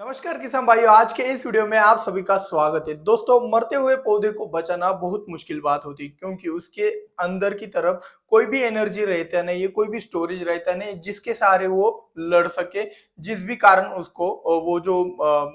नमस्कार किसान भाइयों, आज के इस वीडियो में आप सभी का स्वागत है। दोस्तों, मरते हुए पौधे को बचाना बहुत मुश्किल बात होती है क्योंकि उसके अंदर की तरफ कोई भी एनर्जी रहता नहीं है, कोई भी स्टोरेज रहता नहीं जिसके सहारे वो लड़ सके। जिस भी कारण उसको वो जो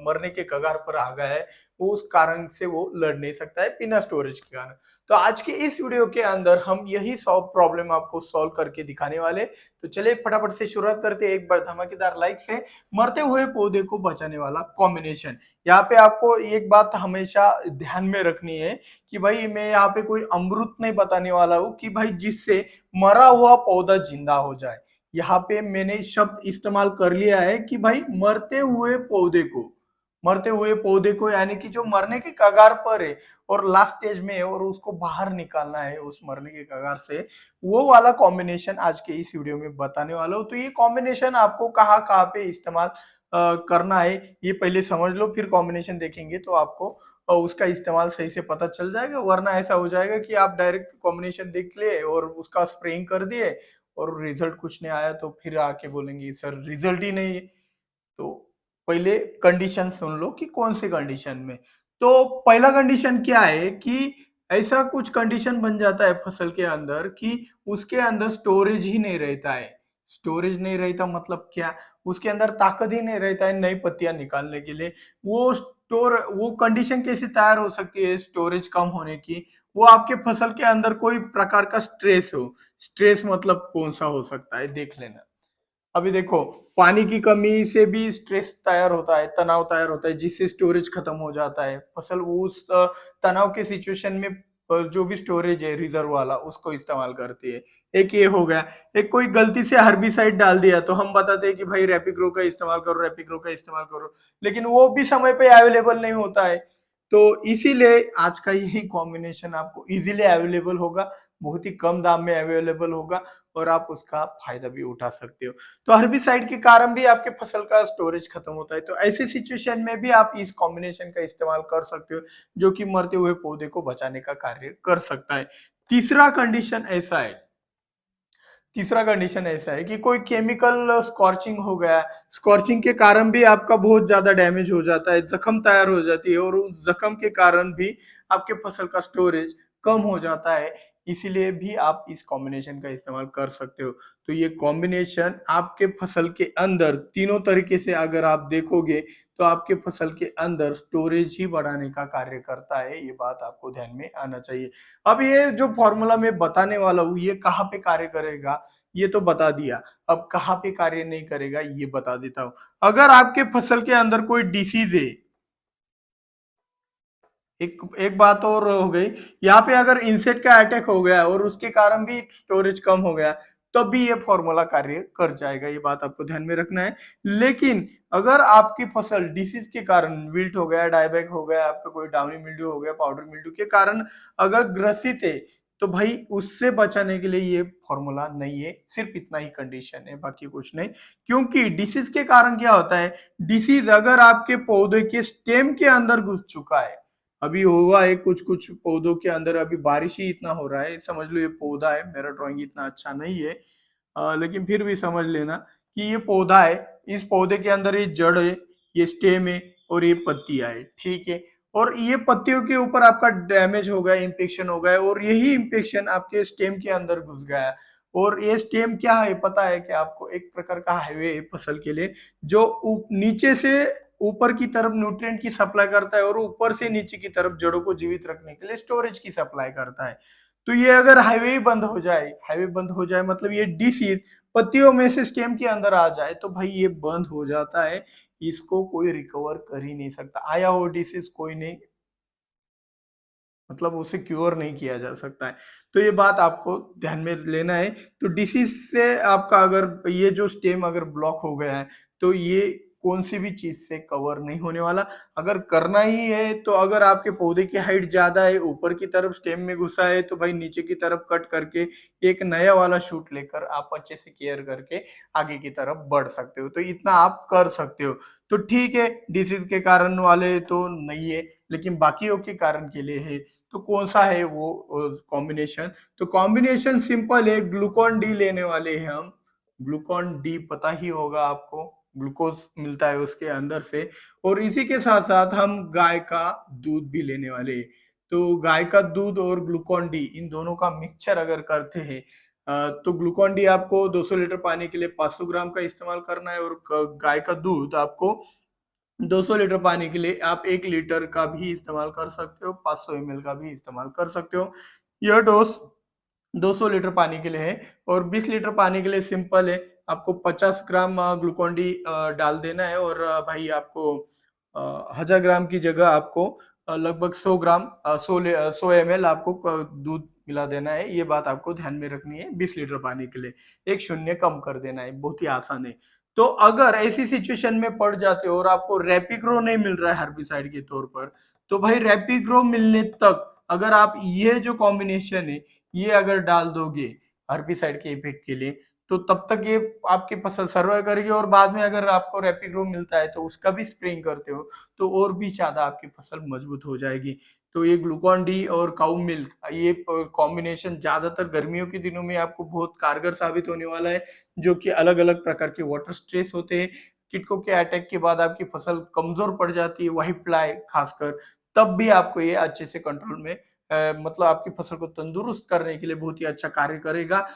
मरने के कगार पर आ गया है, वो उस कारण से वो लड़ नहीं सकता है बिना स्टोरेज के कारण। तो आज के इस वीडियो के अंदर हम यही प्रॉब्लम आपको सॉल्व करके दिखाने वाले। तो चलिए फटाफट से शुरुआत करते हैं एक बार धमाकेदार लाइक से। मरते हुए पौधे को बचाने वाला कॉम्बिनेशन। यहाँ पे आपको एक बात हमेशा ध्यान में रखनी है कि भाई मैं यहाँ पे कोई अमृत नहीं बताने वाला हूँ कि भाई जिससे मरा हुआ पौधा जिंदा हो जाए। यहाँ पे मैंने शब्द इस्तेमाल कर लिया है कि भाई मरते हुए पौधे को यानी कि जो मरने के कगार पर है और लास्ट स्टेज में है और उसको बाहर निकालना है उस मरने के कगार से, वो वाला कॉम्बिनेशन आज के इस वीडियो में बताने वाला हूँ। तो ये कॉम्बिनेशन आपको कहाँ कहाँ पे इस्तेमाल करना है ये पहले समझ लो, फिर कॉम्बिनेशन देखेंगे तो आपको उसका इस्तेमाल सही से पता चल जाएगा। वरना ऐसा हो जाएगा कि आप डायरेक्ट कॉम्बिनेशन देख लिए और उसका स्प्रेइंग कर दिए और रिजल्ट कुछ नहीं आया, तो फिर आके बोलेंगे सर रिजल्ट ही नहीं है। तो पहले कंडीशन सुन लो कि कौन से कंडीशन में। तो पहला कंडीशन क्या है कि ऐसा कुछ कंडीशन बन जाता है फसल के अंदर कि उसके अंदर स्टोरेज ही नहीं रहता है। स्टोरेज नहीं रहता मतलब क्या? उसके अंदर ताकत ही नहीं रहता है नई पत्तियां निकालने के लिए। वो कंडीशन कैसे तैयार हो सकती है स्टोरेज कम होने की? वो आपके फसल के अंदर कोई प्रकार का स्ट्रेस हो। स्ट्रेस मतलब कौन सा हो सकता है देख लेना। अभी देखो, पानी की कमी से भी स्ट्रेस तैयार होता है, तनाव तैयार होता है जिससे स्टोरेज खत्म हो जाता है। फसल उस तनाव के सिचुएशन में जो भी स्टोरेज है रिजर्व वाला उसको इस्तेमाल करती है। एक ये हो गया। एक कोई गलती से हर्बिसाइड डाल दिया तो हम बताते हैं कि भाई रैपिग्रो का इस्तेमाल करो, रैपिग्रो का इस्तेमाल करो, लेकिन वो भी समय पे अवेलेबल नहीं होता है। तो इसीलिए आज का यही कॉम्बिनेशन आपको इजीली अवेलेबल होगा, बहुत ही कम दाम में अवेलेबल होगा और आप उसका फायदा भी उठा सकते हो। तो हर्बिसाइड के कारण भी आपके फसल का स्टोरेज खत्म होता है। तो ऐसे सिचुएशन में भी आप इस कॉम्बिनेशन का इस्तेमाल कर सकते हो जो कि मरते हुए पौधे को बचाने का कार्य कर सकता है। तीसरा कंडीशन ऐसा है तीसरा कंडीशन ऐसा है कि कोई केमिकल स्कॉर्चिंग हो गया। स्कॉर्चिंग के कारण भी आपका बहुत ज्यादा डैमेज हो जाता है, जख्म तैयार हो जाती है और उस जख्म के कारण भी आपके फसल का स्टोरेज कम हो जाता है। इसीलिए भी आप इस कॉम्बिनेशन का इस्तेमाल कर सकते हो। तो ये कॉम्बिनेशन आपके फसल के अंदर तीनों तरीके से अगर आप देखोगे तो आपके फसल के अंदर स्टोरेज ही बढ़ाने का कार्य करता है। ये बात आपको ध्यान में आना चाहिए। अब ये जो फॉर्मूला मैं बताने वाला हूँ ये कहाँ पे कार्य करेगा ये तो बता दिया। अब कहाँ पे कार्य नहीं करेगा ये बता देता हूँ। अगर आपके फसल के अंदर कोई डिसीज है, एक एक बात और हो गई, यहाँ पे अगर इंसेक्ट का अटैक हो गया और उसके कारण भी स्टोरेज कम हो गया तब भी ये फॉर्मूला कार्य कर जाएगा। ये बात आपको ध्यान में रखना है। लेकिन अगर आपकी फसल डिसीज के कारण विल्ट हो गया, डायबैक हो गया, आपका कोई डाउनी मिल्ड्यू हो गया, पाउडर मिल्ड्यू के कारण अगर ग्रसित है तो भाई उससे बचाने के लिए ये फॉर्मूला नहीं है। सिर्फ इतना ही कंडीशन है, बाकी कुछ नहीं। क्योंकि डिसीज के कारण क्या होता है, डिसीज अगर आपके पौधे के स्टेम के अंदर घुस चुका है, अभी हुआ है कुछ कुछ पौधों के अंदर, अभी बारिश ही इतना हो रहा है, समझ लो ये पौधा है। मेरा ड्राइंग इतना अच्छा नहीं है, लेकिन फिर भी समझ लेना कि ये पौधा है। इस पौधे के अंदर ये जड़ है, ये स्टेम है और ये पत्तियां है, ठीक है। और ये पत्तियों के ऊपर आपका डैमेज हो गया, इंफेक्शन हो गया और यही इंफेक्शन आपके स्टेम के अंदर घुस गया। और ये स्टेम क्या है पता है कि आपको? एक प्रकार का हाईवे है फसल के लिए, जो नीचे से ऊपर की तरफ न्यूट्रिएंट की सप्लाई करता है और ऊपर से नीचे की तरफ जड़ों को जीवित रखने के लिए स्टोरेज की सप्लाई करता है। तो ये अगर हाईवे बंद हो जाए मतलब ये डिसीज पत्तियों में से स्टेम के अंदर आ जाए तो भाई ये बंद हो जाता है। इसको कोई रिकवर कर ही नहीं सकता। आया हो डिसीज कोई नहीं, मतलब उसे क्योर नहीं किया जा सकता है। तो ये बात आपको ध्यान में लेना है। तो डिसीज से आपका अगर ये जो स्टेम अगर ब्लॉक हो गया है तो ये कौन सी भी चीज से कवर नहीं होने वाला। अगर करना ही है तो अगर आपके पौधे की हाइट ज्यादा है, ऊपर की तरफ स्टेम में घुसा है, तो भाई नीचे की तरफ कट करके एक नया वाला शूट लेकर आप अच्छे से केयर करके आगे की तरफ बढ़ सकते हो। तो इतना आप कर सकते हो। तो ठीक है, डिसीज के कारण वाले तो नहीं है, लेकिन बाकियों के कारण के लिए है। तो कौन सा है वो कॉम्बिनेशन? तो कॉम्बिनेशन सिंपल है, ग्लूकॉन डी लेने वाले हैं हम। ग्लूकॉन डी पता ही होगा आपको। ग्लूकोज मिलता है उसके अंदर से। और इसी के साथ साथ हम गाय का दूध भी लेने वाले हैं। तो गाय का दूध और ग्लूकॉन डी इन दोनों का मिक्सचर अगर करते हैं, तो ग्लूकॉन डी आपको 200 लीटर पानी के लिए 500 ग्राम का इस्तेमाल करना है, और गाय का दूध आपको 200 लीटर पानी के लिए आप 1 लीटर का भी इस्तेमाल कर सकते हो, 500 ml का भी इस्तेमाल कर सकते हो। यह डोज़ 200 लीटर पानी के लिए है, और 20 लीटर पानी के लिए सिंपल है। आपको 50 ग्राम ग्लूकॉन डी डाल देना है, और भाई आपको 1000 ग्राम की जगह आपको लगभग 100 ग्राम 100 ml आपको दूध मिला देना है। ये बात आपको ध्यान में रखनी है 20 लीटर पानी के लिए। एक शून्य कम कर देना है, बहुत ही आसान है। तो अगर ऐसी सिचुएशन में पड़ जाते हो और आपको रैपिग्रो नहीं मिल रहा है हर्बिसाइड के तौर पर, तो भाई रैपिग्रो मिलने तक अगर आप ये जो कॉम्बिनेशन है ये अगर डाल दोगे हर्बिसाइड के इफेक्ट के लिए, तो तब तक ये आपकी फसल सर्वाइव करेगी। और बाद में अगर आपको रैपिग्रो मिलता है तो उसका भी स्प्रेइंग करते हो तो और भी ज्यादा आपकी फसल मजबूत हो जाएगी। तो ये ग्लूकॉन डी और काउ मिल्क ये कॉम्बिनेशन ज्यादातर गर्मियों के दिनों में आपको बहुत कारगर साबित होने वाला है, जो कि अलग अलग प्रकार के वाटर स्ट्रेस होते हैं, कीटकों के अटैक के बाद आपकी फसल कमजोर पड़ जाती है, वही प्लाई खासकर, तब भी आपको ये अच्छे से कंट्रोल में मतलब आपकी फसल को तंदुरुस्त करने के लिए बहुत ही अच्छा कार्य करेगा।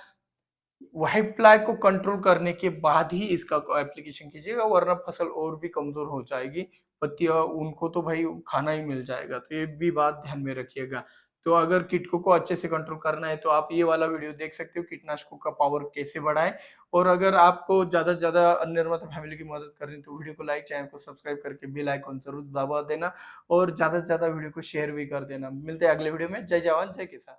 व्हाइट फ्लाई को कंट्रोल करने के बाद ही इसका एप्लीकेशन कीजिएगा, वरना फसल और भी कमजोर हो जाएगी। पत्तियां उनको तो भाई खाना ही मिल जाएगा, तो ये भी बात ध्यान में रखिएगा। तो अगर कीटकों को अच्छे से कंट्रोल करना है तो आप ये वाला वीडियो देख सकते हो, कीटनाशकों का पावर कैसे बढ़ाएं। और अगर आपको ज्यादा से ज्यादा निर्माता फैमिली की मदद करनी है तो वीडियो को लाइक, चैनल को सब्सक्राइब करके बेल आइकन जरूर दबा देना, और ज्यादा से ज्यादा वीडियो को शेयर भी कर देना। मिलते हैं अगले वीडियो में। जय जवान जय किसान।